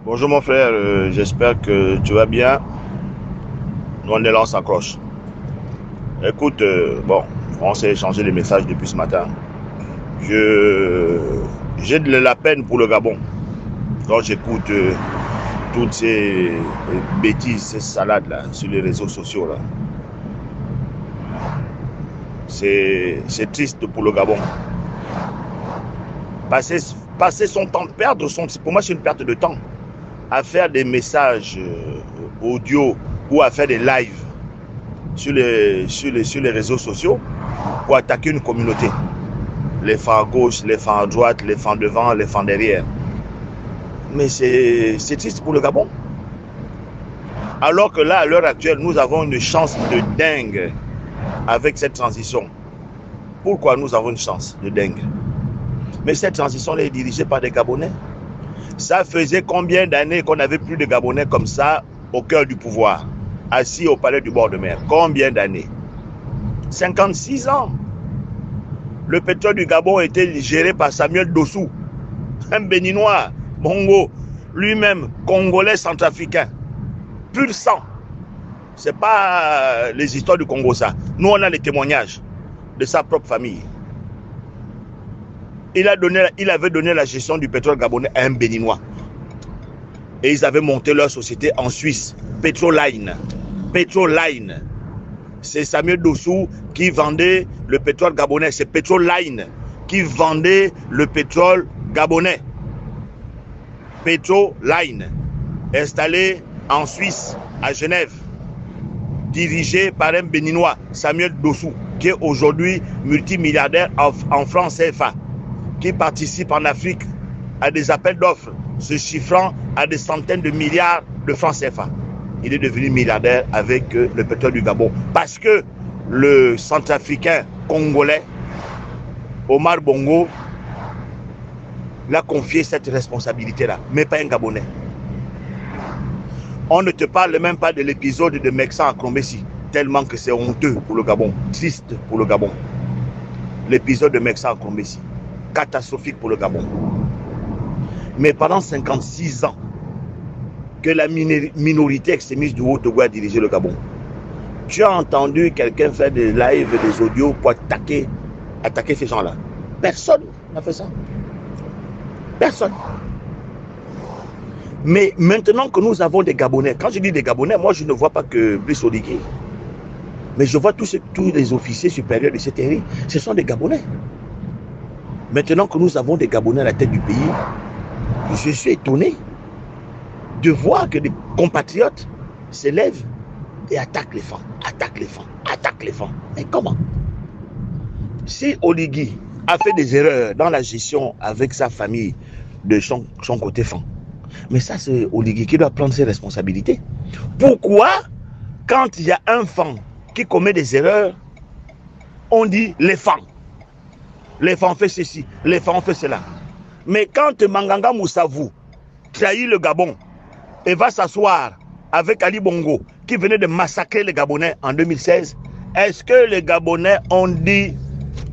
Bonjour mon frère, j'espère que tu vas bien. On est là, on s'accroche. Écoute, on s'est échangé les messages depuis ce matin. Je J'ai de la peine pour le Gabon. Quand j'écoute toutes ces bêtises, ces salades là sur les réseaux sociaux là, c'est triste pour le Gabon. Passer son temps, pour moi c'est une perte de temps à faire des messages audio ou à faire des lives sur les réseaux sociaux pour attaquer une communauté. Les fans à gauche, les fans à droite, les fans devant, les fans derrière. Mais c'est triste pour le Gabon. Alors que là, à l'heure actuelle, nous avons une chance de dingue avec cette transition. Pourquoi nous avons une chance de dingue? Mais cette transition est dirigée par des Gabonais. Ça faisait combien d'années qu'on n'avait plus de Gabonais comme ça au cœur du pouvoir, assis au palais du bord de mer? Combien d'années? 56 ans. Le pétrole du Gabon était géré par Samuel Dossou, un béninois, Bongo, lui-même congolais centrafricain, pur sang. C'est pas les histoires du Congo ça. Nous on a les témoignages de sa propre famille. Il avait donné la gestion du pétrole gabonais à un béninois. Et ils avaient monté leur société en Suisse, Petroline. Petroline. C'est Samuel Dossou qui vendait le pétrole gabonais. C'est Petroline qui vendait le pétrole gabonais. Petroline, installé en Suisse, à Genève, dirigé par un béninois, Samuel Dossou, qui est aujourd'hui multimilliardaire en francs CFA, qui participe en Afrique à des appels d'offres se chiffrant à des centaines de milliards de francs CFA. Il est devenu milliardaire avec le pétrole du Gabon. Parce que le centrafricain congolais, Omar Bongo, l'a confié cette responsabilité-là, mais pas un Gabonais. On ne te parle même pas de l'épisode de Meksa à Krombessi, tellement que c'est honteux pour le Gabon, triste pour le Gabon. L'épisode de Meksa à Krombessi, catastrophique pour le Gabon. Mais pendant 56 ans, que la minorité extrémiste du Haut-Togo a dirigé le Gabon. Tu as entendu quelqu'un faire des lives, des audios pour attaquer ces gens-là? Personne n'a fait ça. Personne. Mais maintenant que nous avons des Gabonais, quand je dis des Gabonais, moi je ne vois pas que Brice Oligui, mais je vois tous les officiers supérieurs de cette série, ce sont des Gabonais. Maintenant que nous avons des Gabonais à la tête du pays, je suis étonné de voir que des compatriotes s'élèvent et attaquent les femmes, attaquent les femmes, attaquent les femmes. Mais comment? Si Oligui a fait des erreurs dans la gestion avec sa famille de son côté femme, mais ça c'est Oligui qui doit prendre ses responsabilités. Pourquoi quand il y a un femme qui commet des erreurs, on dit les femmes fait ceci, les femmes fait cela? Mais quand Manganga Moussavou trahit le Gabon et va s'asseoir avec Ali Bongo qui venait de massacrer les Gabonais en 2016, est-ce que les Gabonais ont dit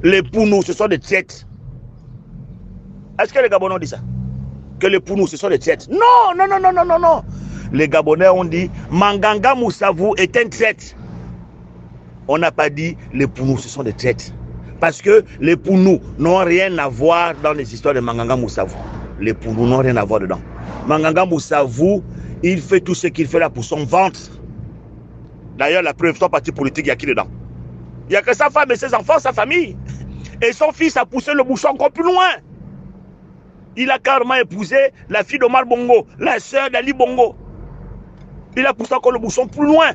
les Pounou ce sont des traites? Est-ce que les Gabonais ont dit ça? Que les Pounou ce sont des traites? Non, non, non, non, non, non, non. Les Gabonais ont dit Manganga Moussavou est un traître. On n'a pas dit les Pounou ce sont des traîtres. Parce que les Pounou n'ont rien à voir dans les histoires de Manganga Moussavou. Les Pounou n'ont rien à voir dedans. Manganga Moussavou, il fait tout ce qu'il fait là pour son ventre. D'ailleurs, la preuve, son parti politique, il y a qui dedans? Il n'y a que sa femme et ses enfants, sa famille. Et son fils a poussé le bouchon encore plus loin. Il a carrément épousé la fille d'Omar Bongo, la sœur d'Ali Bongo. Il a poussé encore le bouchon plus loin.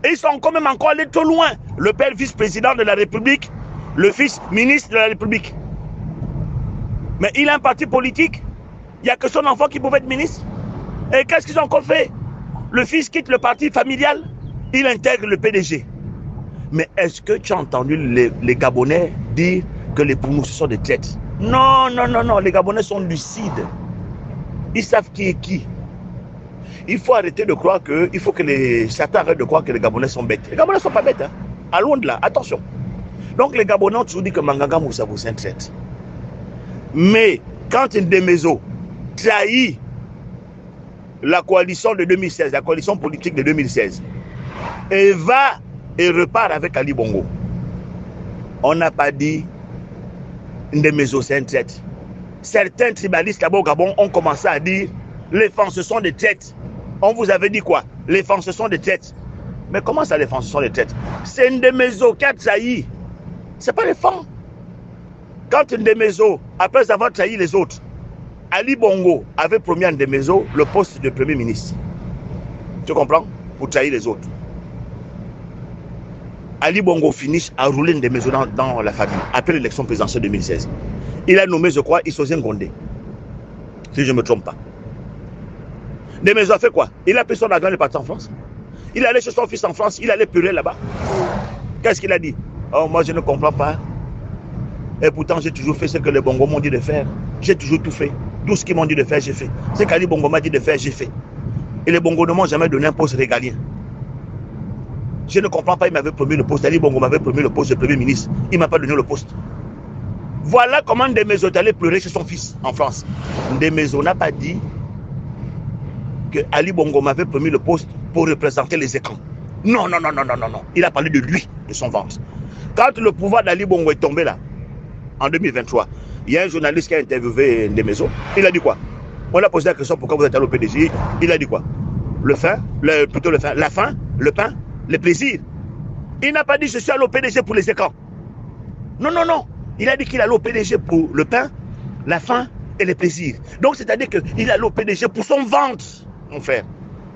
Et ils sont quand même encore allés trop loin. Le père vice-président de la République, le fils ministre de la République. Mais il a un parti politique. Il n'y a que son enfant qui pouvait être ministre. Et qu'est-ce qu'ils ont encore fait? Le fils quitte le parti familial, il intègre le PDG. Mais est-ce que tu as entendu les Gabonais dire que les Pounou ce sont des traites? Non, non, non, non, les Gabonais sont lucides. Ils savent qui est qui. Il faut arrêter de croire que, il faut que certains arrêtent de croire que les Gabonais sont bêtes. Les Gabonais ne sont pas bêtes, hein. Allons de là, attention. Donc les Gabonais ont toujours dit que Manganga Moussavou c'est un traître. Mais quand Ndemezo trahit la coalition de 2016, la coalition politique de 2016, et va et repart avec Ali Bongo. On n'a pas dit Ndemezo c'est un traître. Certains tribalistes là-bas au Gabon ont commencé à dire les femmes ce sont des traîtres. On vous avait dit quoi? Les femmes ce sont des traîtres. Mais comment ça les femmes ce sont des traîtres? C'est Ndemezo qui a trahi. C'est pas les femmes. Quand Ndemezo, après avoir trahi les autres, Ali Bongo avait promis à Ndemezo le poste de Premier ministre. Tu comprends? Pour trahir les autres. Ali Bongo finit à rouler Ndemezo dans la famille après l'élection présidentielle 2016. Il a nommé, je crois, Issozen Gondé. Si je ne me trompe pas. Ndemezo a fait quoi? Il a pris son argent et est parti en France. Il allait chez son fils en France, il allait pleurer là-bas. Qu'est-ce qu'il a dit? Oh, moi je ne comprends pas. Et pourtant j'ai toujours fait ce que les Bongo m'ont dit de faire. J'ai toujours tout fait. Tout ce qu'ils m'ont dit de faire, j'ai fait. Ce qu'Ali Bongo m'a dit de faire, j'ai fait. Et les Bongo ne m'ont jamais donné un poste régalien. Je ne comprends pas, il m'avait promis le poste. Ali Bongo m'avait promis le poste de Premier ministre. Il ne m'a pas donné le poste. Voilà comment Ndemezo est allé pleurer chez son fils en France. Ndemezo n'a pas dit que Ali Bongo m'avait promis le poste pour représenter les écrans. Non, non, non, non, non, non, non. Il a parlé de lui, de son ventre. Quand le pouvoir d'Ali Bongo est tombé là, en 2023, il y a un journaliste qui a interviewé Ndemezo. Il a dit quoi? On a posé la question pourquoi vous êtes allé au PDG. Il a dit quoi? La faim, le pain, le plaisir. Il n'a pas dit je suis allé au PDG pour les écrans. Non, non, non. Il a dit qu'il allait au PDG pour le pain, la faim et les plaisirs. Donc c'est-à-dire qu'il allait au PDG pour son ventre, mon frère.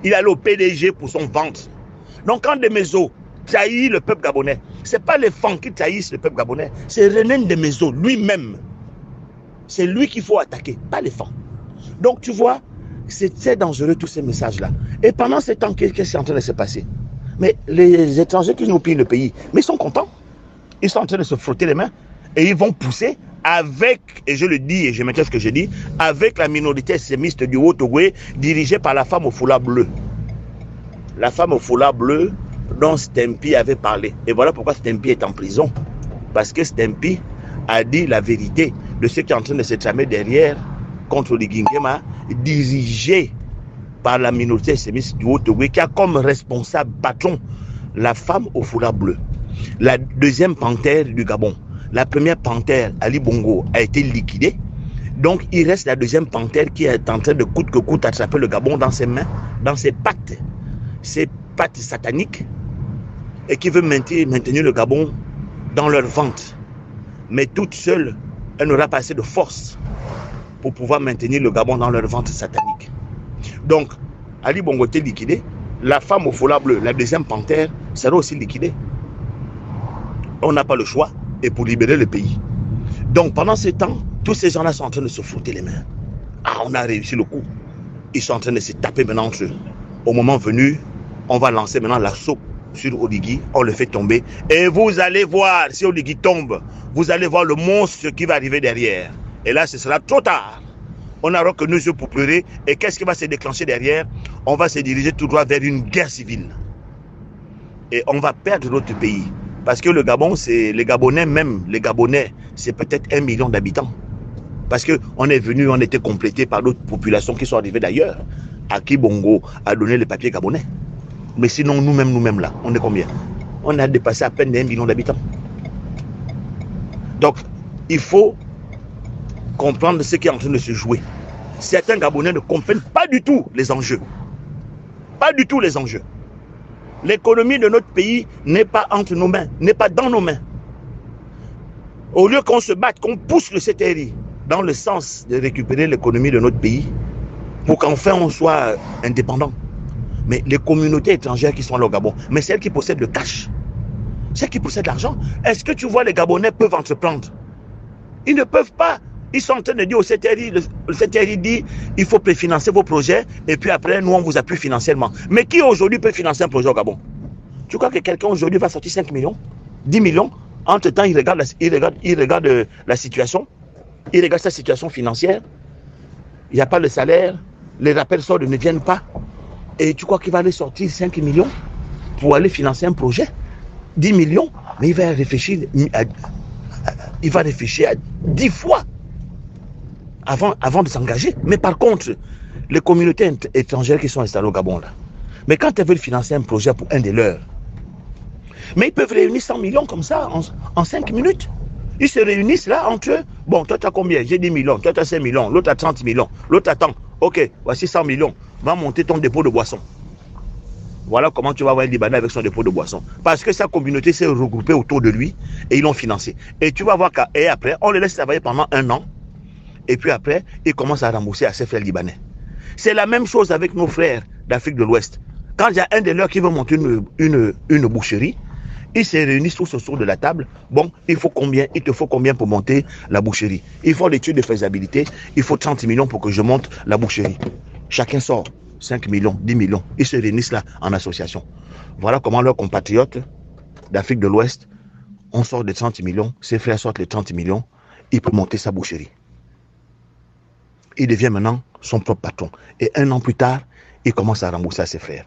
Il allait au PDG pour son ventre. Donc quand Ndemezo trahit le peuple gabonais, ce n'est pas les femmes qui trahissent le peuple gabonais, c'est René Ndemezo lui-même. C'est lui qu'il faut attaquer, pas les femmes. Donc tu vois, c'est très dangereux tous ces messages-là. Et pendant ce temps, qu'est-ce qui est en train de se passer? Mais les étrangers qui nous pillent le pays, mais ils sont contents. Ils sont en train de se frotter les mains et ils vont pousser avec, et je le dis et je maintiens ce que je dis, avec la minorité extrémiste du Haut-Ogooué dirigée par la femme au foulard bleu. La femme au foulard bleu dont Stempy avait parlé. Et voilà pourquoi Stempy est en prison. Parce que Stempy a dit la vérité de ce qui est en train de se tramer derrière contre les Guinguema, dirigé par la minorité extrémiste du Haut-Ogooué qui a comme responsable patron la femme au foulard bleu. La deuxième panthère du Gabon. La première panthère, Ali Bongo, a été liquidée. Donc il reste la deuxième panthère qui est en train de coûte que coûte attraper le Gabon dans ses mains, dans ses pattes sataniques, et qui veut maintenir le Gabon dans leur ventre. Mais toute seule, elle n'aura pas assez de force pour pouvoir maintenir le Gabon dans leur ventre satanique. Donc, Ali Bongo était liquidé. La femme au foulard bleu, la deuxième panthère, sera aussi liquidée. On n'a pas le choix, et pour libérer le pays. Donc, pendant ce temps, tous ces gens-là sont en train de se frotter les mains. Ah, on a réussi le coup. Ils sont en train de se taper maintenant entre eux. Au moment venu, on va lancer maintenant l'assaut sur Oligui, on le fait tomber. Et vous allez voir, si Oligui tombe, vous allez voir le monstre qui va arriver derrière. Et là, ce sera trop tard. On n'aura que nos yeux pour pleurer. Et qu'est-ce qui va se déclencher derrière? On va se diriger tout droit vers une guerre civile. Et on va perdre notre pays. Parce que le Gabon, c'est les Gabonais même. Les Gabonais, c'est peut-être 1 million d'habitants. Parce qu'on est venu, on était complété par d'autres populations qui sont arrivées d'ailleurs. À qui Bongo a donné les papiers gabonais. Mais sinon, nous-mêmes là, on est combien? On a dépassé à peine 1 million d'habitants. Donc, il faut comprendre ce qui est en train de se jouer. Certains Gabonais ne comprennent pas du tout les enjeux. Pas du tout les enjeux. L'économie de notre pays n'est pas entre nos mains, n'est pas dans nos mains. Au lieu qu'on se batte, qu'on pousse le CTRI dans le sens de récupérer l'économie de notre pays pour qu'enfin on soit indépendant. Mais les communautés étrangères qui sont là au Gabon, mais celles qui possèdent le cash, celles qui possèdent l'argent, est-ce que tu vois les Gabonais peuvent entreprendre? Ils ne peuvent pas. Ils sont en train de dire au CTRI, le CTRI dit, il faut préfinancer vos projets, et puis après, nous, on vous appuie financièrement. Mais qui aujourd'hui peut financer un projet au Gabon? Tu crois que quelqu'un aujourd'hui va sortir 5 millions, 10 millions? Entre-temps, il regarde la situation, il regarde sa situation financière, il n'y a pas le salaire, les rappels sortent ne viennent pas. Et tu crois qu'il va aller sortir 5 millions pour aller financer un projet? 10 millions, mais il va réfléchir à 10 fois avant de s'engager. Mais par contre, les communautés étrangères qui sont installées au Gabon, là, mais quand elles veulent financer un projet pour un des leurs, mais ils peuvent réunir 100 millions comme ça en 5 minutes. Ils se réunissent là entre eux. Bon, toi tu as combien? J'ai 10 millions, toi tu as 5 millions, l'autre a 30 millions, l'autre attend. Ok, voici 100 millions, va monter ton dépôt de boisson. Voilà comment tu vas voir un Libanais avec son dépôt de boisson. Parce que sa communauté s'est regroupée autour de lui et ils l'ont financé. Et tu vas voir qu'après, on les laisse travailler pendant 1 an. Et puis après, ils commencent à rembourser à ses frères libanais. C'est la même chose avec nos frères d'Afrique de l'Ouest. Quand il y a un de leurs qui veut monter une boucherie, ils se réunissent tous autour de la table. Bon, il te faut combien pour monter la boucherie? Il faut l'étude de faisabilité. Il faut 30 millions pour que je monte la boucherie. Chacun sort 5 millions, 10 millions. Ils se réunissent là en association. Voilà comment leurs compatriotes d'Afrique de l'Ouest, on sort de 30 millions. Ses frères sortent les 30 millions. Il peut monter sa boucherie. Il devient maintenant son propre patron. Et 1 an plus tard, il commence à rembourser à ses frères.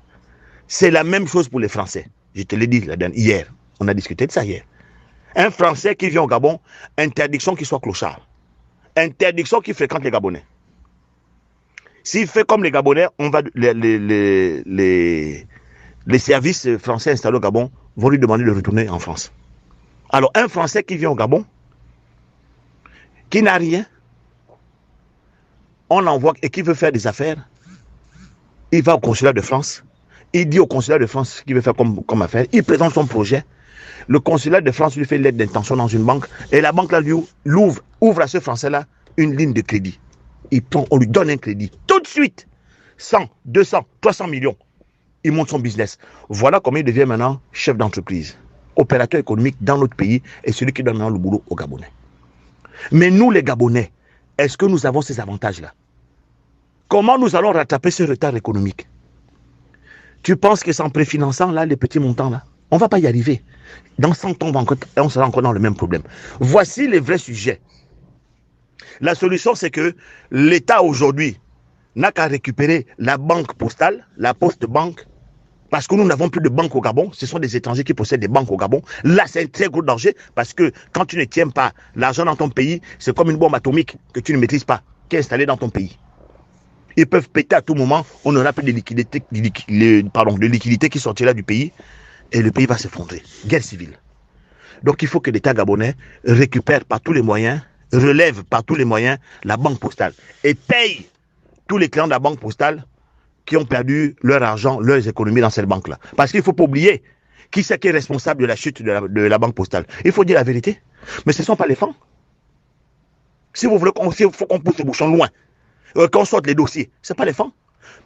C'est la même chose pour les Français. Je te l'ai dit hier. On a discuté de ça hier. Un Français qui vient au Gabon, interdiction qu'il soit clochard. Interdiction qu'il fréquente les Gabonais. S'il fait comme les Gabonais, on va, les services français installés au Gabon vont lui demander de retourner en France. Alors, un Français qui vient au Gabon, qui n'a rien, on l'envoie et qui veut faire des affaires, il va au consulat de France. Il dit au consulat de France ce qu'il veut faire comme affaire. Il présente son projet. Le consulat de France lui fait l'aide d'intention dans une banque. Et la banque là, lui ouvre à ce Français-là une ligne de crédit. On lui donne un crédit. Tout de suite. 100, 200, 300 millions. Il monte son business. Voilà comment il devient maintenant chef d'entreprise. Opérateur économique dans notre pays et celui qui donne maintenant le boulot aux Gabonais. Mais nous, les Gabonais, est-ce que nous avons ces avantages-là? Comment nous allons rattraper ce retard économique? Tu penses que c'est en préfinançant là, les petits montants là, on ne va pas y arriver. Dans 100 ans, on sera encore dans le même problème. Voici les vrais sujets. La solution, c'est que l'État aujourd'hui n'a qu'à récupérer la banque postale, la poste banque, parce que nous n'avons plus de banque au Gabon. Ce sont des étrangers qui possèdent des banques au Gabon. Là, c'est un très gros danger parce que quand tu ne tiens pas l'argent dans ton pays, c'est comme une bombe atomique que tu ne maîtrises pas, qui est installée dans ton pays. Ils peuvent péter à tout moment, on n'aura plus de liquidité qui sortira du pays et le pays va s'effondrer. Guerre civile. Donc il faut que l'État gabonais récupère par tous les moyens, relève par tous les moyens la banque postale et paye tous les clients de la banque postale qui ont perdu leur argent, leurs économies dans cette banque-là. Parce qu'il ne faut pas oublier qui c'est qui est responsable de la chute de la banque postale. Il faut dire la vérité. Mais ce ne sont pas les fonds. Si vous voulez il faut qu'on pousse le bouchon loin. Qu'on sorte les dossiers. Ce n'est pas les fonds.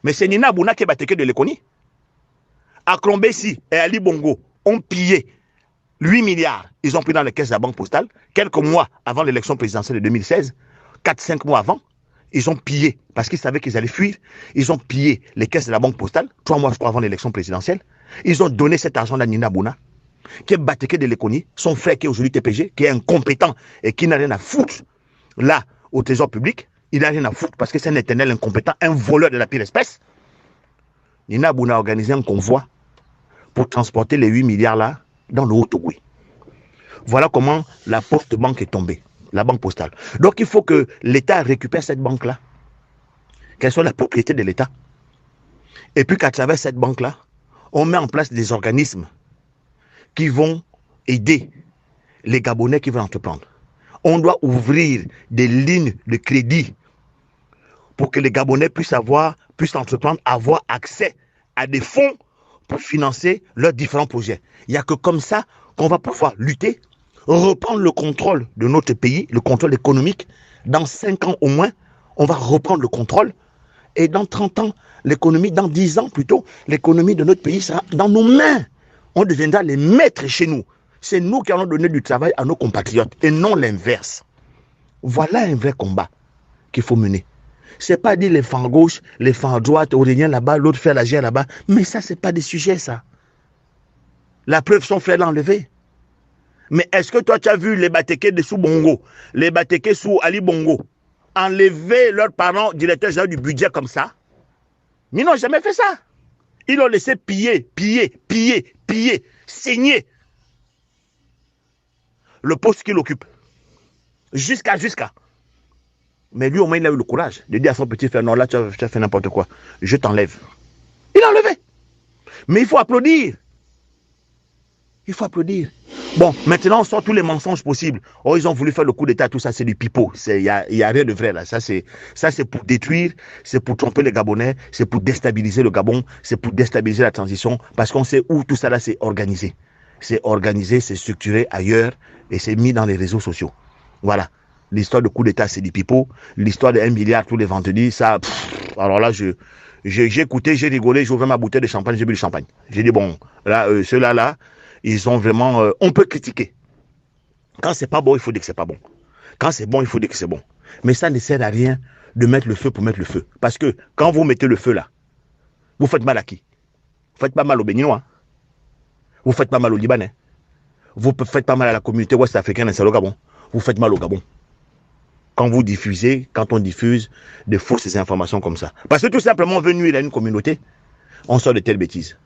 Mais c'est Nina Abouna qui est battu de l'économie. Akron Bessi et Ali Bongo ont pillé 8 milliards. Ils ont pris dans les caisses de la banque postale. Quelques mois avant l'élection présidentielle de 2016, 4-5 mois avant, ils ont pillé, parce qu'ils savaient qu'ils allaient fuir, ils ont pillé les caisses de la banque postale, 3 mois, je crois, avant l'élection présidentielle. Ils ont donné cet argent à Nina Abouna, qui est battu de l'économie, son frère qui est aujourd'hui TPG, qui est incompétent et qui n'a rien à foutre là, au trésor public. Il n'a rien à foutre parce que c'est un éternel incompétent, un voleur de la pire espèce. Nina Abouna a organisé un convoi pour transporter les 8 milliards là dans le Haut-Togoui. Voilà comment la poste banque est tombée, la banque postale. Donc il faut que l'État récupère cette banque-là, qu'elle soit la propriété de l'État. Et puis qu'à travers cette banque-là, on met en place des organismes qui vont aider les Gabonais qui veulent entreprendre. On doit ouvrir des lignes de crédit pour que les Gabonais puissent entreprendre, avoir accès à des fonds pour financer leurs différents projets. Il n'y a que comme ça qu'on va pouvoir lutter, reprendre le contrôle de notre pays, le contrôle économique. Dans 5 ans au moins, on va reprendre le contrôle. Et dans 30 ans, l'économie, dans 10 ans plutôt, l'économie de notre pays sera dans nos mains. On deviendra les maîtres chez nous. C'est nous qui allons donner du travail à nos compatriotes et non l'inverse. Voilà un vrai combat qu'il faut mener. Ce n'est pas dire les fans gauche, les fans droite, Aurélien là-bas, l'autre fait la guerre là-bas. Mais ça, ce n'est pas des sujets, ça. La preuve, son frère l'a enlevé. Mais est-ce que toi, tu as vu les Batékés de sous Bongo, les Batékés sous Ali Bongo, enlever leurs parents directeurs généraux du budget comme ça? Mais ils n'ont jamais fait ça. Ils l'ont laissé piller, saigner le poste qu'il occupe. Jusqu'à. Mais lui, au moins, il a eu le courage de dire à son petit frère, non, là, tu as fait n'importe quoi. Je t'enlève. Il a enlevé. Mais il faut applaudir. Il faut applaudir. Bon, maintenant, on sort tous les mensonges possibles. Oh, ils ont voulu faire le coup d'État, tout ça, c'est du pipeau. Il y a rien de vrai, là. Ça, c'est pour détruire, c'est pour tromper les Gabonais, c'est pour déstabiliser le Gabon, c'est pour déstabiliser la transition, parce qu'on sait où tout ça, là, c'est organisé. C'est organisé, c'est structuré ailleurs, et c'est mis dans les réseaux sociaux. Voilà. L'histoire de coup d'État, c'est du pipeau. L'histoire de 1 milliard tous les vendredis, ça... alors là, j'ai écouté, j'ai rigolé, j'ai ouvert ma bouteille de champagne, j'ai bu le champagne. J'ai dit, bon, là, ceux-là, là, ils ont vraiment... on peut critiquer. Quand c'est pas bon, il faut dire que c'est pas bon. Quand c'est bon, il faut dire que c'est bon. Mais ça ne sert à rien de mettre le feu pour mettre le feu. Parce que quand vous mettez le feu là, vous faites mal à qui? Vous faites pas mal aux Béninois. Vous faites pas mal aux Libanais. Vous faites pas mal à la communauté ouest-africaine et au Gabon. Vous faites mal au Gabon. Quand vous diffusez, quand on diffuse de fausses informations comme ça. Parce que tout simplement, on veut nuire à une communauté, on sort de telles bêtises.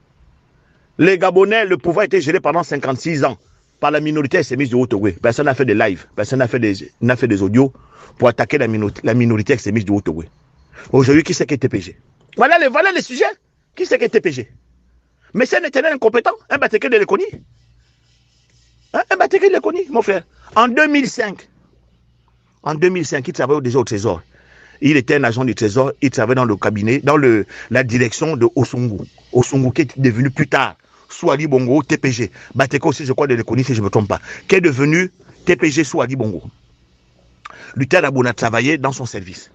Les Gabonais, le pouvoir a été géré pendant 56 ans par la minorité extrémiste de Haut-Ogooué. Personne n'a fait des lives, personne n'a fait des audios pour attaquer la minorité extrémiste de Haut-Ogooué. Aujourd'hui, qui c'est qui est TPG? Voilà les sujets. Qui c'est qui est TPG? Mais c'est un éternel incompétent, un Batéké de Lekoni. Un Batéké de Lekoni, mon frère. En 2005, il travaillait déjà au Trésor. Il était un agent du Trésor, il travaillait dans le cabinet, dans la direction de Osungu. Osungu qui est devenu plus tard Swali Bongo, TPG. Bateko aussi, je crois, de Lekoni, si je ne me trompe pas. Qui est devenu TPG Swali Bongo. Luther Abouna travaillait dans son service.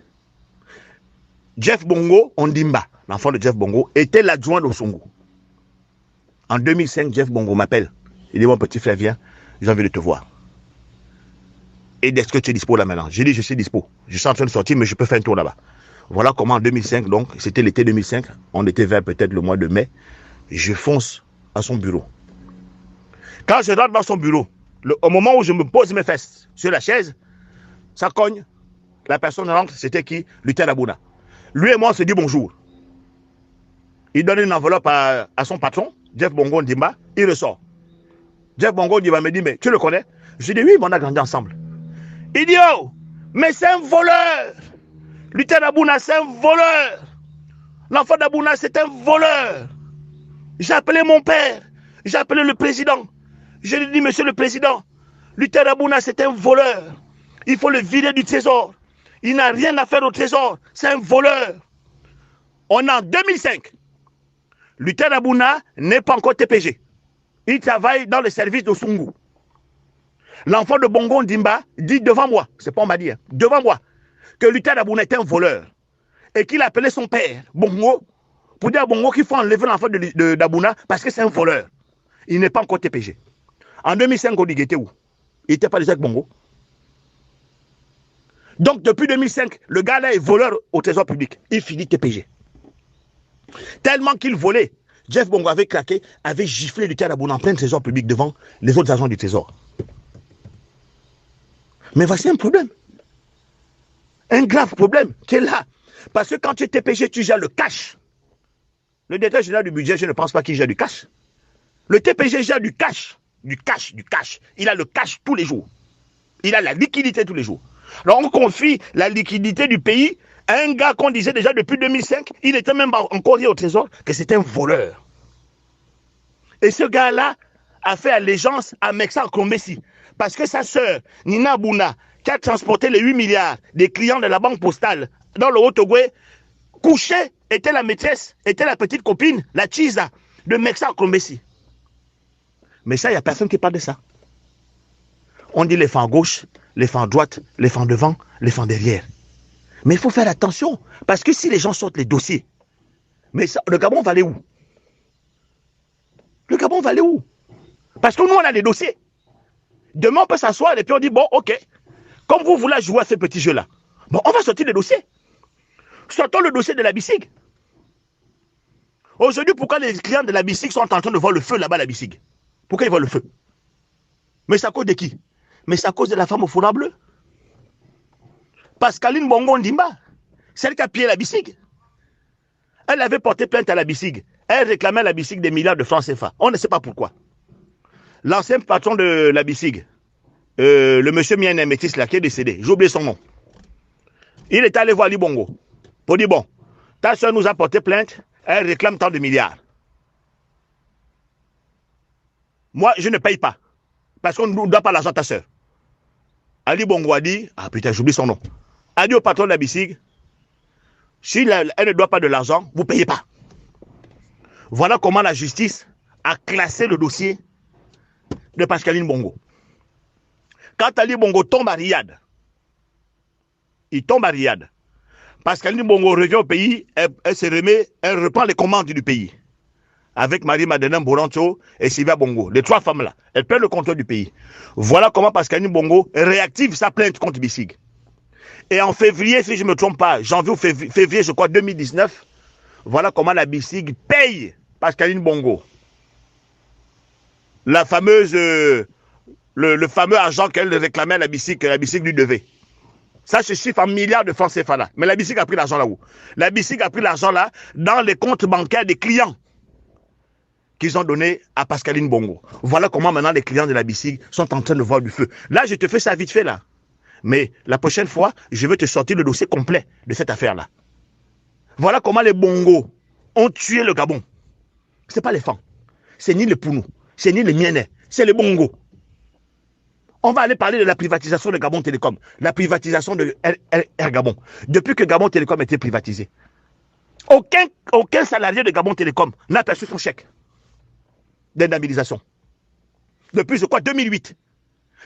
Jeff Bongo Ondimba, l'enfant de Jeff Bongo, était l'adjoint d'Osungu. En 2005, Jeff Bongo m'appelle. Il dit, mon petit frère, viens, j'ai envie de te voir. Et est-ce que tu es dispo là maintenant? J'ai dit, je suis dispo. Je suis en train de sortir, mais je peux faire un tour là-bas. Voilà comment en 2005, donc, c'était l'été 2005, on était vers peut-être le mois de mai, je fonce à son bureau. Quand je rentre dans son bureau, au moment où je me pose mes fesses sur la chaise, ça cogne. La personne rentre, c'était qui? Luther Abouna. Lui et moi, on se dit bonjour. Il donne une enveloppe à son patron, Jeff Bongo Ndimba, il ressort. Jeff Bongo Ndimba me dit, mais tu le connais? Je dis, oui, on a grandi ensemble. Il dit, oh, mais c'est un voleur. Luther Abouna, c'est un voleur. L'enfant d'Abouna, c'est un voleur. J'ai appelé mon père. J'ai appelé le président. Je lui ai dit, monsieur le président, Luther Abouna, c'est un voleur. Il faut le vider du trésor. Il n'a rien à faire au trésor. C'est un voleur. On est en 2005. Luther Abouna n'est pas encore TPG. Il travaille dans le service de Sungu. L'enfant de Bongo Ndimba dit devant moi, c'est pas on m'a dit, hein, devant moi, que Luther Abouna est un voleur. Et qu'il appelait son père, Bongo, pour dire à Bongo qu'il faut enlever l'enfant d'Abouna parce que c'est un voleur. Il n'est pas encore TPG. En 2005, on dit qu'il était où? Il n'était pas déjà avec Bongo. Donc depuis 2005, le gars là est voleur au trésor public. Il finit TPG. Tellement qu'il volait, Jeff Bongo avait craqué, avait giflé Luther Abouna en plein trésor public devant les autres agents du trésor. Mais voici un problème. Un grave problème qui est là. Parce que quand tu es TPG, tu gères le cash. Le directeur général du budget, je ne pense pas qu'il gère du cash. Le TPG gère du cash. Du cash, du cash. Il a le cash tous les jours. Il a la liquidité tous les jours. Alors on confie la liquidité du pays à un gars qu'on disait déjà depuis 2005, il était même encore dit au trésor que c'était un voleur. Et ce gars-là a fait allégeance à Meksa Kombesi. Parce que sa sœur, Nina Abouna, qui a transporté les 8 milliards des clients de la banque postale dans le Haut-Ogooué, couchait, était la maîtresse, était la petite copine, la Chiza de Meksa Kombesi. Mais ça, il n'y a personne qui parle de ça. On dit les fans gauche, les fans droite, les fans devant, les fans derrière. Mais il faut faire attention, parce que si les gens sortent les dossiers, mais ça, le Gabon va aller où? Le Gabon va aller où? Parce que nous, on a les dossiers. Demain, on peut s'asseoir et puis on dit, bon, ok, comme vous voulez jouer à ce petit jeu-là, bon, on va sortir les dossiers. Sortons le dossier de la BICIG. Aujourd'hui, pourquoi les clients de la BICIG sont en train de voir le feu là-bas, la BICIG? Pourquoi ils voient le feu? Mais c'est à cause de qui? Mais c'est à cause de la femme au foulard bleu. Pascaline Bongo Ndimba, celle qui a pillé la BICIG. Elle avait porté plainte à la BICIG. Elle réclamait à la BICIG des milliards de francs CFA. On ne sait pas pourquoi. L'ancien patron de la BICIG, le monsieur Miané Métis là, qui est décédé, j'ai oublié son nom. Il est allé voir Ali Bongo pour dire, bon, ta soeur nous a porté plainte, elle réclame tant de milliards. Moi, je ne paye pas, parce qu'on ne doit pas l'argent à ta soeur. Ali Bongo a dit, ah putain, j'oublie son nom, a dit au patron de la BICIG, si elle ne doit pas de l'argent, vous ne payez pas. Voilà comment la justice a classé le dossier de Pascaline Bongo. Quand Ali Bongo tombe à Riyad, il tombe à Riyad. Pascaline Bongo revient au pays, elle se remet, elle reprend les commandes du pays. Avec Marie-Madeleine Borancho et Sylvia Bongo, les trois femmes-là. Elle perd le contrôle du pays. Voilà comment Pascaline Bongo réactive sa plainte contre BICIG. Et en février, si je ne me trompe pas, janvier ou février, je crois, 2019, voilà comment la BICIG paye Pascaline Bongo. La fameuse, le fameux argent qu'elle réclamait à la BICIG, que la BICIG lui devait. Ça se chiffre en milliards de francs CFA là. Mais la BICIG a pris l'argent là où? La BICIG a pris l'argent là dans les comptes bancaires des clients qu'ils ont donné à Pascaline Bongo. Voilà comment maintenant les clients de la BICIG sont en train de voir du feu. Là, je te fais ça vite fait là. Mais la prochaine fois, je vais te sortir le dossier complet de cette affaire-là. Voilà comment les Bongo ont tué le Gabon. Ce n'est pas les femmes. C'est ni les Pounou. C'est ni les Mienais. C'est les Bongo. On va aller parler de la privatisation de Gabon Télécom. La privatisation de Air Gabon. Depuis que Gabon Télécom a été privatisé, aucun salarié de Gabon Télécom n'a perçu son chèque d'indemnisation. Depuis, je crois, 2008.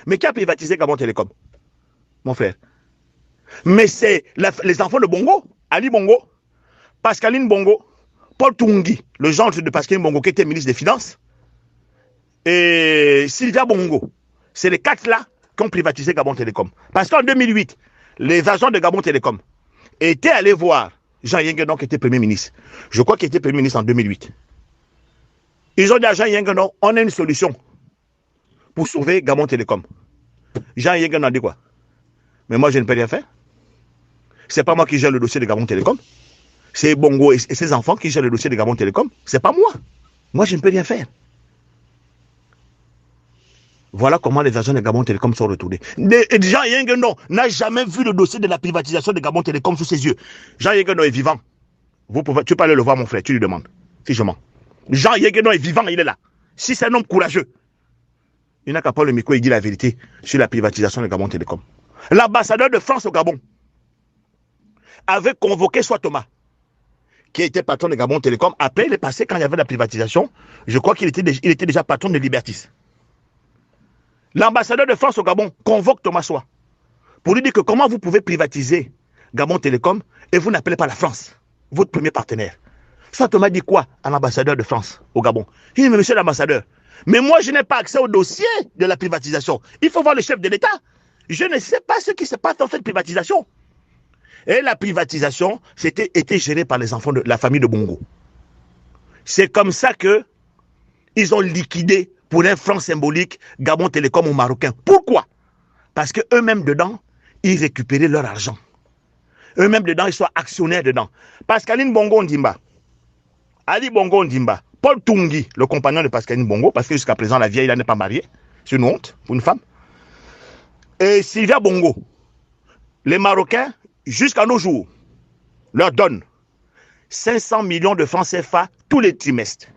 Mais qui a privatisé Gabon Télécom? Mon frère. Mais c'est les enfants de Bongo, Ali Bongo, Pascaline Bongo, Paul Tungi, le gendre de Pascaline Bongo qui était ministre des Finances, et Sylvia Bongo. C'est les quatre là qui ont privatisé Gabon Télécom. Parce qu'en 2008, les agents de Gabon Télécom étaient allés voir Jean Yengenon qui était Premier ministre. Je crois qu'il était Premier ministre en 2008. Ils ont dit à Jean Yengenon, on a une solution pour sauver Gabon Télécom. Jean Yengenon a dit quoi? Mais moi, je ne peux rien faire. Ce n'est pas moi qui gère le dossier de Gabon Télécom. C'est Bongo et ses enfants qui gèrent le dossier de Gabon Télécom. Ce n'est pas moi. Moi, je ne peux rien faire. Voilà comment les agents de Gabon Télécom sont retournés. Jean Yengenon n'a jamais vu le dossier de la privatisation de Gabon Télécom sous ses yeux. Jean Yengenon est vivant. Tu peux aller le voir, mon frère, tu lui demandes. Si je mens. Jean Yengenon est vivant, il est là. Si c'est un homme courageux, il n'a qu'à prendre le micro et dire la vérité sur la privatisation de Gabon Télécom. L'ambassadeur de France au Gabon avait convoqué Soit Thomas, qui était patron de Gabon Télécom. Après, il est passé quand il y avait la privatisation. Je crois qu'il était déjà patron de Libertis. L'ambassadeur de France au Gabon convoque Thomas Soit pour lui dire que comment vous pouvez privatiser Gabon Télécom et vous n'appelez pas la France, votre premier partenaire. Soit Thomas dit quoi à l'ambassadeur de France au Gabon? Il dit, mais monsieur l'ambassadeur, mais moi je n'ai pas accès au dossier de la privatisation. Il faut voir le chef de l'État. Je ne sais pas ce qui se passe dans cette privatisation. Et la privatisation, était gérée par les enfants de la famille de Bongo. C'est comme ça que ils ont liquidé pour un franc symbolique Gabon Télécom aux Marocains. Pourquoi? Parce qu'eux-mêmes dedans, ils récupéraient leur argent. Eux-mêmes dedans, ils sont actionnaires dedans. Pascaline Bongo Ndimba, Ali Bongo Ndimba, Paul Tungi, le compagnon de Pascaline Bongo, parce que jusqu'à présent, la vieille là n'est pas mariée. C'est une honte pour une femme. Et Sylvia Bongo, les Marocains, jusqu'à nos jours, leur donnent 500 millions de francs CFA tous les trimestres,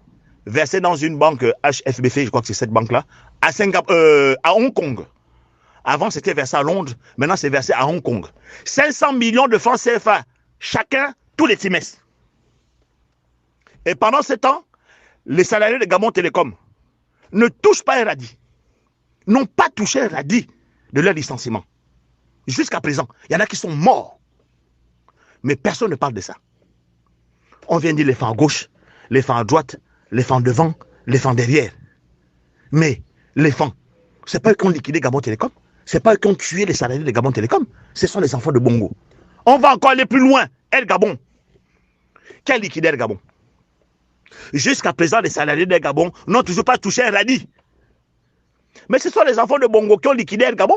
versés dans une banque HSBC, je crois que c'est cette banque-là, à Hong Kong. Avant, c'était versé à Londres, maintenant c'est versé à Hong Kong. 500 millions de francs CFA, chacun, tous les trimestres. Et pendant ce temps, les salariés de Gabon Télécom ne touchent pas un radis, n'ont pas touché un radis de leur licenciement. Jusqu'à présent, il y en a qui sont morts. Mais personne ne parle de ça. On vient dire les femmes à gauche, les femmes à droite, les femmes devant, les femmes derrière. Mais les femmes, ce n'est pas eux qui ont liquidé Gabon Télécom. Ce n'est pas eux qui ont tué les salariés de Gabon Télécom. Ce sont les enfants de Bongo. On va encore aller plus loin. El Gabon. Qui a liquidé El Gabon? Jusqu'à présent, les salariés de Gabon n'ont toujours pas touché un radis. Mais ce sont les enfants de Bongo qui ont liquidé El Gabon,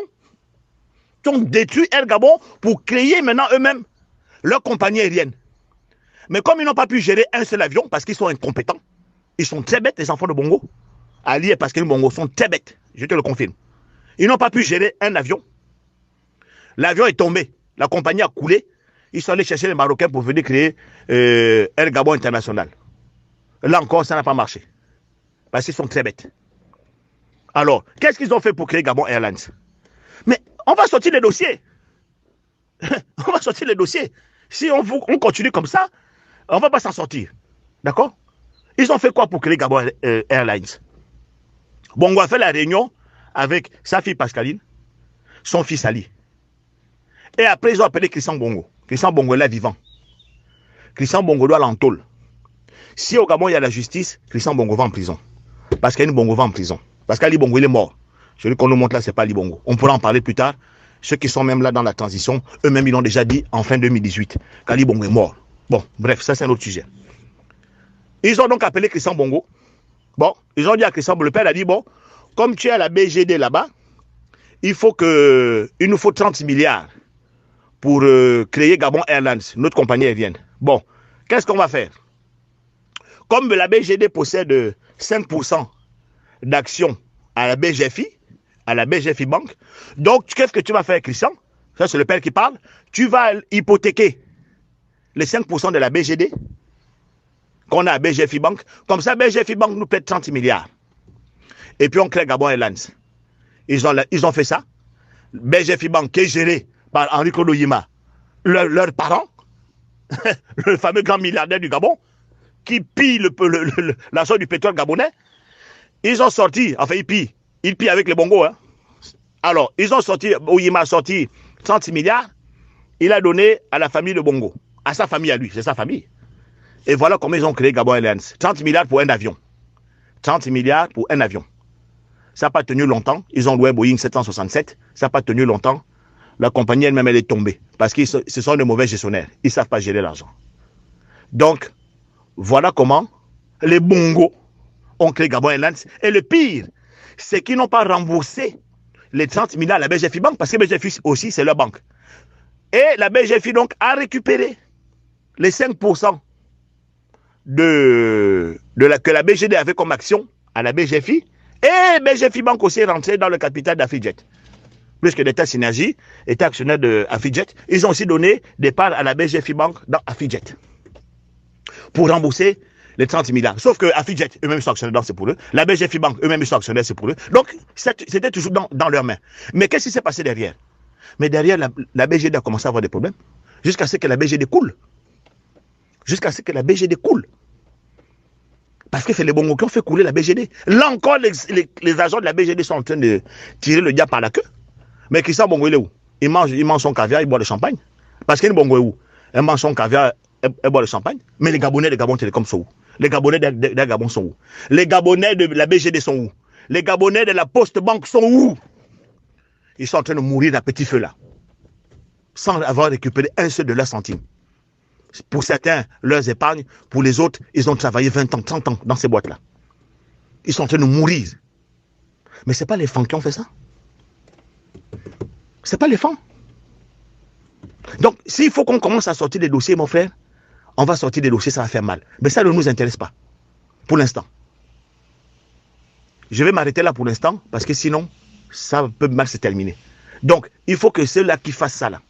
qui ont détruit El Gabon pour créer maintenant eux-mêmes leur compagnie aérienne. Mais comme ils n'ont pas pu gérer un seul avion, parce qu'ils sont incompétents, ils sont très bêtes, les enfants de Bongo, Ali et Pascaline Bongo sont très bêtes, je te le confirme. Ils n'ont pas pu gérer un avion. L'avion est tombé, la compagnie a coulé, ils sont allés chercher les Marocains pour venir créer Air Gabon International. Là encore, ça n'a pas marché. Parce qu'ils sont très bêtes. Alors, qu'est-ce qu'ils ont fait pour créer Gabon Airlines? Mais on va sortir les dossiers. On va sortir les dossiers. Si on continue comme ça, on ne va pas s'en sortir. D'accord? Ils ont fait quoi pour créer Gabon Airlines? Bongo a fait la réunion avec sa fille Pascaline, son fils Ali. Et après, ils ont appelé Christian Bongo. Christian Bongo est là vivant. Christian Bongo doit l'entôle. Si au Gabon, il y a la justice, Christian Bongo va en prison. Pascaline Bongo va en prison. Pascal Bongo, il est mort. Celui qu'on nous montre là, c'est pas Ali Bongo. On pourra en parler plus tard. Ceux qui sont même là dans la transition, eux-mêmes, ils l'ont déjà dit en fin 2018. qu'Ali Bongo est mort. Bon, bref, ça c'est un autre sujet. Ils ont donc appelé Christian Bongo. Bon, ils ont dit à Christian Bongo, le père a dit, bon, comme tu es à la BGD là-bas, il nous faut 30 milliards pour créer Gabon Airlines, notre compagnie aérienne. Bon, qu'est-ce qu'on va faire? Comme la BGD possède 5% d'actions à la BGFI Bank, donc qu'est-ce que tu vas faire, Christian? Ça, c'est le père qui parle. Tu vas hypothéquer les 5% de la BGD qu'on a à BGFI Bank. Comme ça, BGFI Bank nous prête 30 milliards. Et puis, on crée Gabon Airlines. Ils ont fait ça. BGFI Bank, qui est géré par Henri Kodo Yima, leurs parents, le fameux grand milliardaire du Gabon, qui pille l'argent du pétrole gabonais. Ils ont sorti, enfin, ils pillent avec les bongos. Hein. Alors, ils ont sorti, Oyima a sorti 30 milliards. Il a donné à la famille de Bongo, à sa famille à lui, c'est sa famille. Et voilà comment ils ont créé Gabon Airlines. 30 milliards pour un avion. 30 milliards pour un avion. Ça n'a pas tenu longtemps. Ils ont loué Boeing 767. Ça n'a pas tenu longtemps. La compagnie elle-même, elle est tombée. Parce que ce sont de mauvais gestionnaires. Ils ne savent pas gérer l'argent. Donc, voilà comment les bongos ont créé Gabon Airlines. Et le pire, c'est qu'ils n'ont pas remboursé les 30 milliards à la BGFI Bank, parce que BGFI aussi, c'est leur banque. Et la BGFI, donc, a récupéré les 5% que la BGD avait comme action à la BGFI. Et BGFI Bank aussi est rentré dans le capital d'Afrijet. Puisque l'État Synergie était actionnaire d'Afrijet, ils ont aussi donné des parts à la BGFI Bank dans Afrijet pour rembourser les 30 milliards. Sauf que Afrijet, eux-mêmes sont actionnaires, c'est pour eux. La BGFI Bank, eux-mêmes sont actionnaires, c'est pour eux. Donc, c'était toujours dans leurs mains. Mais qu'est-ce qui s'est passé derrière? Mais derrière, la BGD a commencé à avoir des problèmes. Jusqu'à ce que la BGD coule. Jusqu'à ce que la BGD coule. Parce que c'est les bongos qui ont fait couler la BGD. Là encore, les agents de la BGD sont en train de tirer le diable par la queue. Mais Christian Bongo, il est où? Il mange son caviar, il boit le champagne. Parce que le Bongo est où? Elle mange son caviar, elle boit le champagne. Mais les Gabonais de Gabon Télécom sont où? Les Gabonais de Gabon sont où? Les Gabonais de la BGD sont où? Les Gabonais de la Poste Banque sont où? Ils sont en train de mourir d'un petit feu là. Sans avoir récupéré un seul de leurs centimes. Pour certains, leurs épargnes. Pour les autres, ils ont travaillé 20 ans, 30 ans dans ces boîtes-là. Ils sont en train de mourir. Mais ce n'est pas les femmes qui ont fait ça. Ce n'est pas les femmes. Donc, s'il faut qu'on commence à sortir des dossiers, mon frère, on va sortir des dossiers, ça va faire mal. Mais ça ne nous intéresse pas. Pour l'instant. Je vais m'arrêter là pour l'instant, parce que sinon, ça peut mal se terminer. Donc, il faut que ceux-là qui fassent ça, là,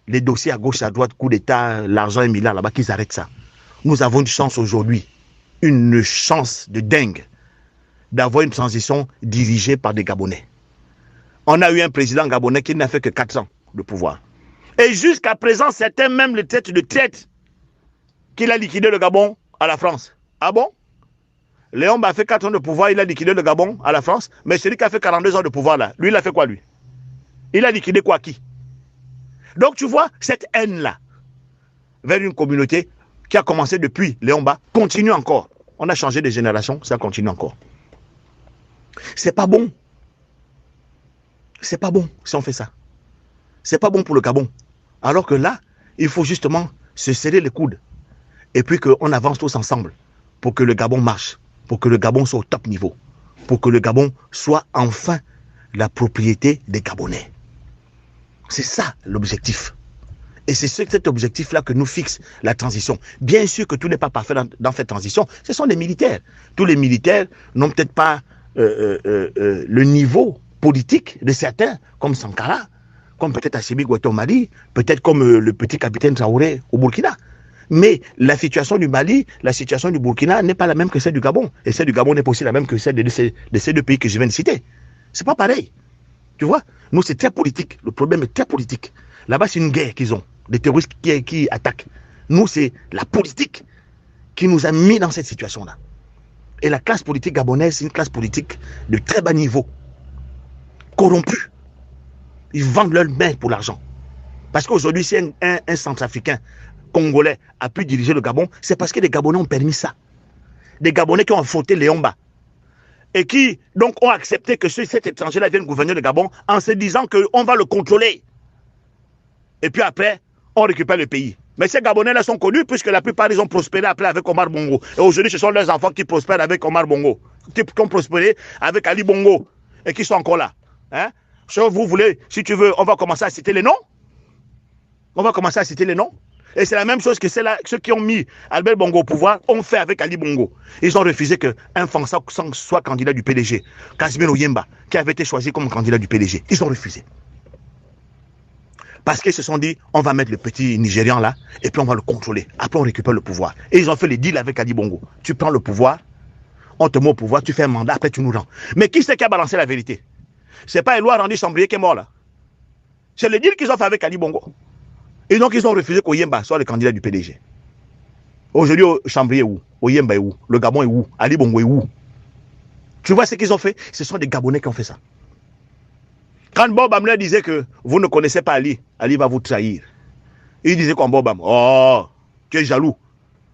les dossiers à gauche, à droite, coup d'État, l'argent est mis là-bas, qu'ils arrêtent ça. Nous avons une chance aujourd'hui, une chance de dingue, d'avoir une transition dirigée par des Gabonais. On a eu un président gabonais qui n'a fait que 4 ans de pouvoir. Et jusqu'à présent, c'était même le tête de traite qu'il a liquidé le Gabon à la France. Ah bon? Léon a fait 4 ans de pouvoir, il a liquidé le Gabon à la France, mais celui qui a fait 42 ans de pouvoir là, lui, il a fait quoi lui? Il a liquidé quoi qui? Donc tu vois, cette haine-là, vers une communauté qui a commencé depuis Léon continue encore. On a changé de génération, ça continue encore. C'est pas bon. C'est pas bon si on fait ça. C'est pas bon pour le Gabon. Alors que là, il faut justement se serrer les coudes. Et puis qu'on avance tous ensemble pour que le Gabon marche. Pour que le Gabon soit au top niveau. Pour que le Gabon soit enfin la propriété des Gabonais. C'est ça l'objectif. Et c'est cet objectif-là que nous fixe la transition. Bien sûr que tout n'est pas parfait dans cette transition. Ce sont des militaires. Tous les militaires n'ont peut-être pas le niveau politique de certains, comme Sankara, comme peut-être Assimi Goïta au Mali, peut-être comme le petit capitaine Traoré au Burkina. Mais la situation du Mali, la situation du Burkina n'est pas la même que celle du Gabon. Et celle du Gabon n'est pas aussi la même que celle de ces deux pays que je viens de citer. C'est pas pareil. Tu vois, nous, c'est très politique. Le problème est très politique. Là-bas, c'est une guerre qu'ils ont. Des terroristes qui attaquent. Nous, c'est la politique qui nous a mis dans cette situation-là. Et la classe politique gabonaise, c'est une classe politique de très bas niveau. Corrompue. Ils vendent leurs mains pour l'argent. Parce qu'aujourd'hui, si un Centrafricain congolais a pu diriger le Gabon, c'est parce que les Gabonais ont permis ça. Des Gabonais qui ont affronté Léomba. Et qui, donc, ont accepté que cet étranger-là vienne gouverner le Gabon en se disant qu'on va le contrôler. Et puis après, on récupère le pays. Mais ces Gabonais-là sont connus puisque la plupart, ils ont prospéré après avec Omar Bongo. Et aujourd'hui, ce sont leurs enfants qui prospèrent avec Omar Bongo. Qui ont prospéré avec Ali Bongo. Et qui sont encore là. Hein? Si vous voulez, si tu veux, on va commencer à citer les noms. On va commencer à citer les noms. Et c'est la même chose que ceux qui ont mis Albert Bongo au pouvoir ont fait avec Ali Bongo. Ils ont refusé qu'un Fansa soit candidat du PDG. Casimiro Yemba, qui avait été choisi comme candidat du PDG. Ils ont refusé. Parce qu'ils se sont dit, on va mettre le petit Nigérian là, et puis on va le contrôler. Après, on récupère le pouvoir. Et ils ont fait les deals avec Ali Bongo. Tu prends le pouvoir, on te met au pouvoir, tu fais un mandat, après tu nous rends. Mais qui c'est qui a balancé la vérité? C'est pas Éloi Randy Chambrier qui est mort là. C'est le deal qu'ils ont fait avec Ali Bongo. Et donc, ils ont refusé qu'Oyemba soit le candidat du PDG. Aujourd'hui, Chambrier est où? Oyemba est où? Le Gabon est où? Ali Bongo est où? Tu vois ce qu'ils ont fait? Ce sont des Gabonais qui ont fait ça. Quand Bob Amler disait que vous ne connaissez pas Ali, Ali va vous trahir. Il disait comme Bob Am, oh, tu es jaloux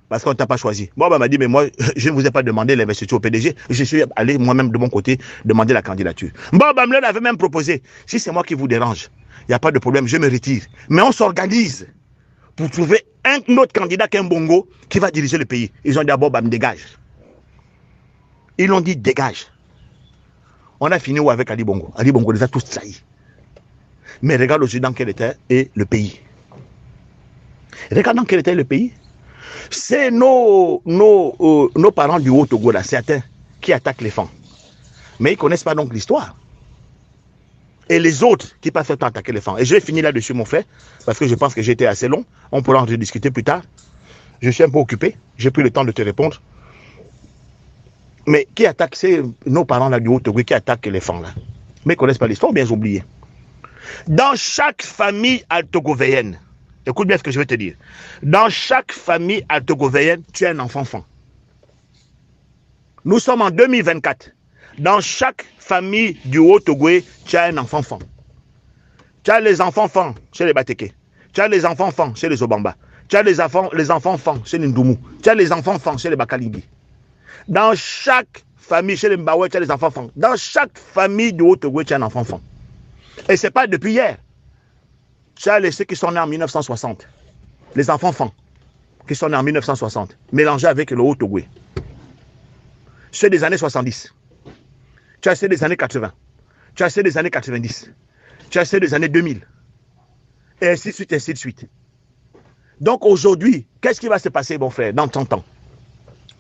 parce qu'on ne t'a pas choisi. Bob Am a dit, mais moi, je ne vous ai pas demandé l'investiture au PDG. Je suis allé moi-même de mon côté demander la candidature. Bob Amler avait même proposé, si c'est moi qui vous dérange, il n'y a pas de problème, je me retire. Mais on s'organise pour trouver un autre candidat qu'un Bongo qui va diriger le pays. Ils ont dit à Bob Am, dégage. Ils l'ont dit, dégage. On a fini où avec Ali Bongo? Ali Bongo les a tous trahis. Mais regarde aujourd'hui dans quel état est le pays. Regarde dans quel état est le pays. C'est nos parents du Haut-Togo, là, certains, qui attaquent les femmes. Mais ils ne connaissent pas donc l'histoire. Et les autres qui passent le temps à attaquer les femmes. Et je vais finir là-dessus, mon frère, parce que je pense que j'ai été assez long. On pourra en rediscuter plus tard. Je suis un peu occupé. J'ai pris le temps de te répondre. Mais qui attaque, c'est nos parents là du Haut-Togo qui attaquent les femmes là. Mais ils ne connaissent pas l'histoire, bien oublié. Dans chaque famille altogovéenne, écoute bien ce que je vais te dire. Dans chaque famille altogovéenne, tu as un enfant-fan. Nous sommes en 2024. Dans chaque famille du Haut-Togo, tu as un enfant-fan. Tu as les enfants-fans chez les Bateke. Tu as les enfants-fans chez les Obamba. Tu as les enfants-fans chez les Ndoumou. Tu as les enfants-fans chez les Bakalingi. Dans chaque famille, chez les Mbaoué, tu as les enfants-fans. Dans chaque famille du Haut-Togo, tu as un enfant-fan. Et ce n'est pas depuis hier. Tu as ceux qui sont nés en 1960. Les enfants-fans qui sont nés en 1960, mélangés avec le Haut-Togo. Ceux des années 70. Tu as ceux des années 80. Tu as ceux des années 90. Tu as ceux des années 2000. Et ainsi de suite, ainsi de suite. Donc aujourd'hui, qu'est-ce qui va se passer, mon frère, dans 30 ans?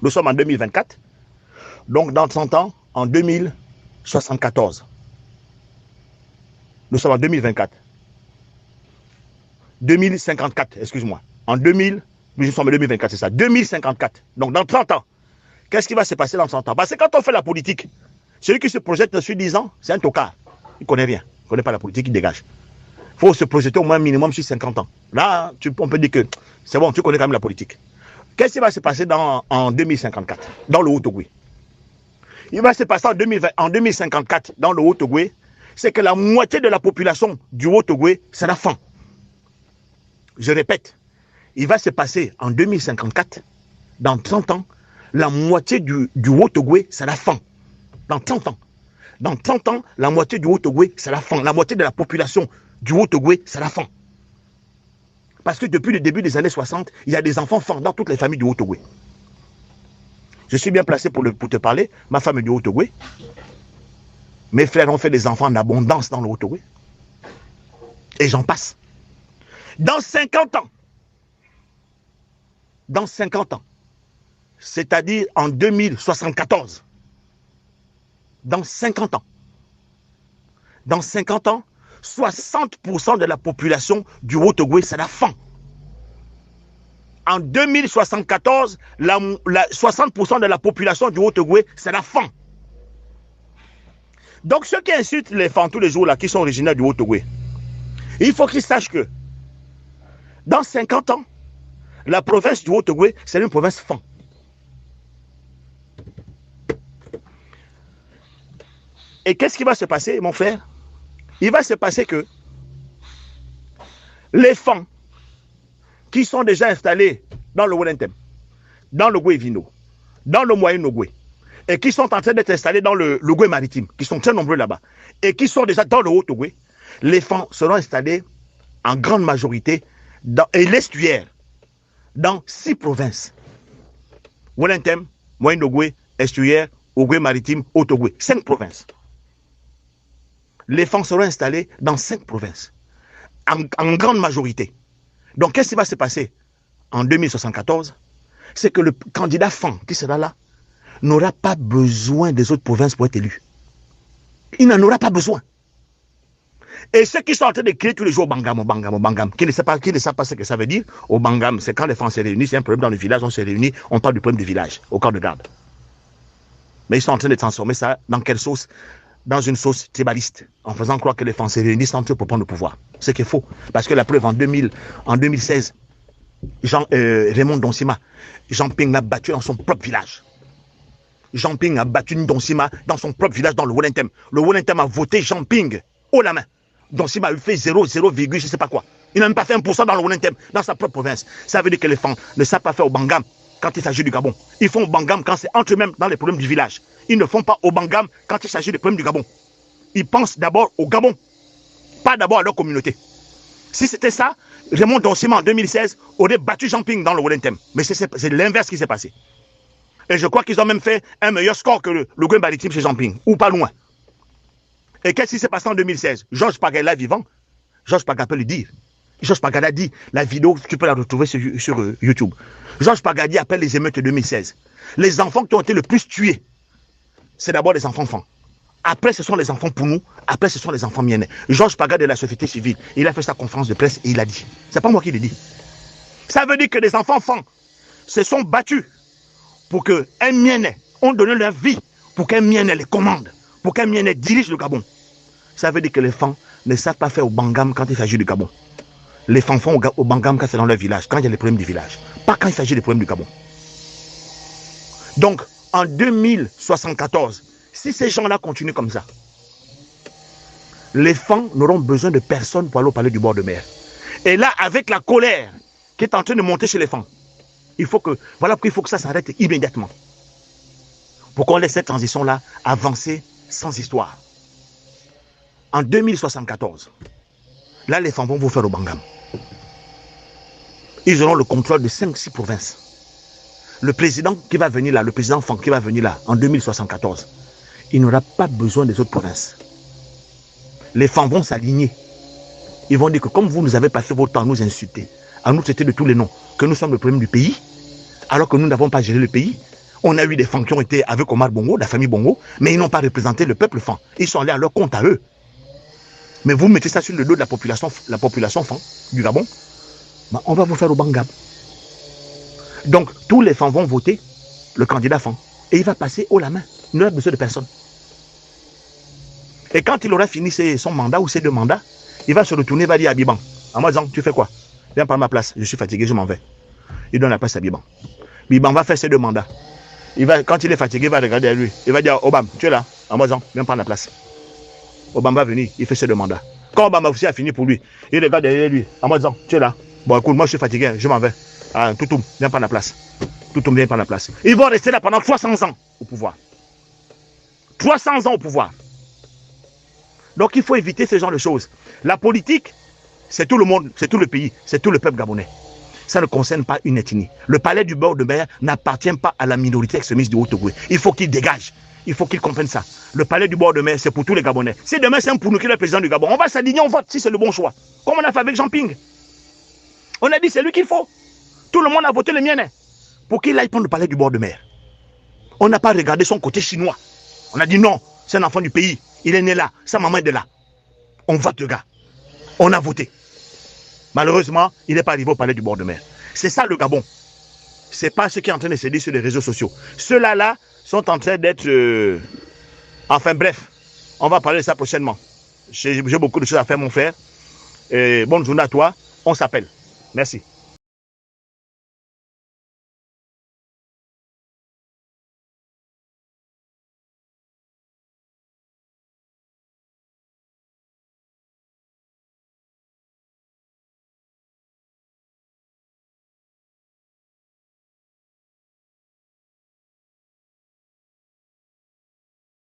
Nous sommes en 2024. Donc dans 30 ans, en 2074. Nous sommes en 2024. 2054, excuse-moi. En 2000, nous sommes en 2024, c'est ça. 2054. Donc dans 30 ans, qu'est-ce qui va se passer dans 30 ans? Parce que quand on fait la politique, celui qui se projette sur 10 ans, c'est un tocard. Il ne connaît rien. Il ne connaît pas la politique, il dégage. Il faut se projeter au moins minimum sur 50 ans. Là, on peut dire que c'est bon, tu connais quand même la politique. Qu'est-ce qui va se passer en 2054, dans le Haut-Togo? Il va se passer en 2054, dans le Haut-Togo, c'est que la moitié de la population du Haut-Togo sera faim. Je répète, il va se passer en 2054, dans 30 ans, la moitié du Haut-Togo sera faim. Dans 30 ans. Dans 30 ans, la moitié du Haut-Togo sera faim. La moitié de la population du Haut-Togo sera faim. Parce que depuis le début des années 60, il y a des enfants faim dans toutes les familles du Haut-Togo. Je suis bien placé pour te parler. Ma femme est du Haut-Togo. Mes frères ont fait des enfants en abondance dans le Haut-Togo. Et j'en passe. Dans 50 ans, c'est-à-dire en 2074, dans 50 ans, 60% de la population du Haut-Ogooué, c'est la faim. En 2074, 60% de la population du Haut-Ogooué, c'est la faim. Donc ceux qui insultent les femmes tous les jours là, qui sont originaires du Haut-Ogooué, il faut qu'ils sachent que dans 50 ans, la province du Haut-Ogooué, c'est une province faim. Et qu'est-ce qui va se passer, mon frère? Il va se passer que les femmes qui sont déjà installés dans le Welentem, dans le Goué-Vino, dans le Moyen-Ogooué, et qui sont en train d'être installés dans le Goué maritime, qui sont très nombreux là-bas, et qui sont déjà dans le Haut-Ogooué, les femmes seront installés en grande majorité et l'estuaire dans 6 provinces. Welentem, Moyen-Ogooué, estuaire, Ogooué maritime, Haut-Ogooué, 5 provinces. Les femmes seront installés dans 5 provinces, en grande majorité. Donc, qu'est-ce qui va se passer en 2074? C'est que le candidat femme qui sera là n'aura pas besoin des autres provinces pour être élu. Il n'en aura pas besoin. Et ceux qui sont en train de créer tous les jours Bangam, qui ne savent pas ce que ça veut dire, au Bangam, c'est quand les femmes se réunissent, il y a un problème dans le village, on se réunit, on parle du problème du village, au corps de garde. Mais ils sont en train de transformer ça dans quelle sauce? Dans une sauce tribaliste, en faisant croire que les femmes se réunissent entre eux pour prendre le pouvoir. Ce qui est faux. Parce que la preuve, en 2016, Raymond Donsima, Jean Ping l'a battu dans son propre village. Jean Ping a battu Donsima dans son propre village, dans le Welentem. Le Welentem a voté Jean Ping haut la main. Donsima a fait 0, je ne sais pas quoi. Il n'a même pas fait 1% dans le Welentem, dans sa propre province. Ça veut dire que les femmes ne savent pas faire au Bangam quand il s'agit du Gabon. Ils font au Bangam quand c'est entre eux-mêmes dans les problèmes du village. Ils ne font pas au Bangam quand il s'agit des problèmes du Gabon. Ils pensent d'abord au Gabon, pas d'abord à leur communauté. Si c'était ça, Raymond Donsima en 2016 aurait battu Jean Ping dans le Welentem. Mais c'est l'inverse qui s'est passé. Et je crois qu'ils ont même fait un meilleur score que le Goué maritime chez Jean Ping, ou pas loin. Et qu'est-ce qui s'est passé en 2016? Georges Pagala vivant, Georges Pagala peut le dire. Georges Pagala dit, la vidéo, tu peux la retrouver sur YouTube. Georges Pagala appelle les émeutes de 2016. Les enfants qui ont été le plus tués, c'est d'abord les enfants enfants. Après, ce sont les enfants pour nous. Après, ce sont les enfants miennais. Georges Pagala de la société civile, il a fait sa conférence de presse et il a dit. C'est pas moi qui l'ai dit. Ça veut dire que les enfants enfants se sont battus pour qu'un miennais, ont donné leur vie pour qu'un miennais les commande, pour qu'un miennais dirige le Gabon. Ça veut dire que les femmes ne savent pas faire au Bangam quand il s'agit du Gabon. Les femmes font au Bangam quand c'est dans leur village, quand il y a les problèmes du village. Pas quand il s'agit des problèmes du Gabon. Donc, en 2074, si ces gens-là continuent comme ça, les femmes n'auront besoin de personne pour aller au palais du bord de mer. Et là, avec la colère qui est en train de monter chez les femmes, voilà pourquoi il faut que ça s'arrête immédiatement. Pour qu'on laisse cette transition-là avancer sans histoire. En 2074, là, les femmes vont vous faire au Bangam. Ils auront le contrôle de 5-6 provinces. Le président qui va venir là, le président Fan qui va venir là, en 2074, il n'aura pas besoin des autres provinces. Les femmes vont s'aligner. Ils vont dire que comme vous nous avez passé votre temps à nous insulter, à nous traiter de tous les noms, que nous sommes le problème du pays, alors que nous n'avons pas géré le pays. On a eu des femmes qui ont été avec Omar Bongo, la famille Bongo, mais ils n'ont pas représenté le peuple fan. Ils sont allés à leur compte à eux. Mais vous mettez ça sur le dos de la population fan du Gabon, ben on va vous faire au Bangam. Donc, tous les fans vont voter le candidat fan. Et il va passer haut la main. Il n'aura besoin de personne. Et quand il aura fini son mandat ou ses 2 mandats, il va se retourner, il va dire à Biban, en moi disant, tu fais quoi? Viens prendre ma place, je suis fatigué, je m'en vais. Il donne la place à Biban. Biban va faire ses 2 mandats. Quand il est fatigué, il va regarder à lui. Il va dire, Obama, tu es là, en moi disant, viens prendre la place. Obama va venir, il fait ses 2 mandats. Quand Obama aussi a fini pour lui, il regarde derrière lui, en moi disant, tu es là. Bon, écoute, moi je suis fatigué, je m'en vais. Ah, Toutoum, viens prendre la place. Toutoum, viens prendre la place. Ils vont rester là pendant 300 ans au pouvoir. 300 ans au pouvoir. Donc il faut éviter ce genre de choses. La politique, c'est tout le monde, c'est tout le pays, c'est tout le peuple gabonais. Ça ne concerne pas une ethnie. Le palais du bord de mer n'appartient pas à la minorité extrémiste du Haut-Ogooué. Il faut qu'il dégage. Il faut qu'il comprenne ça. Le palais du bord de mer, c'est pour tous les Gabonais. Si demain c'est un pour nous qui est le président du Gabon, on va s'aligner, on vote si c'est le bon choix. Comme on a fait avec Jean Ping. On a dit c'est lui qu'il faut. Tout le monde a voté le mien pour qu'il aille prendre le palais du bord de mer. On n'a pas regardé son côté chinois. On a dit non, c'est un enfant du pays. Il est né là, sa maman est de là. On vote le gars. On a voté. Malheureusement, il n'est pas arrivé au palais du bord de mer. C'est ça le Gabon. Ce n'est pas ce qui est en train de se dire sur les réseaux sociaux. Ceux-là sont en train d'être... Enfin bref, on va parler de ça prochainement. J'ai beaucoup de choses à faire, mon frère. Bonne journée à toi. On s'appelle. Merci.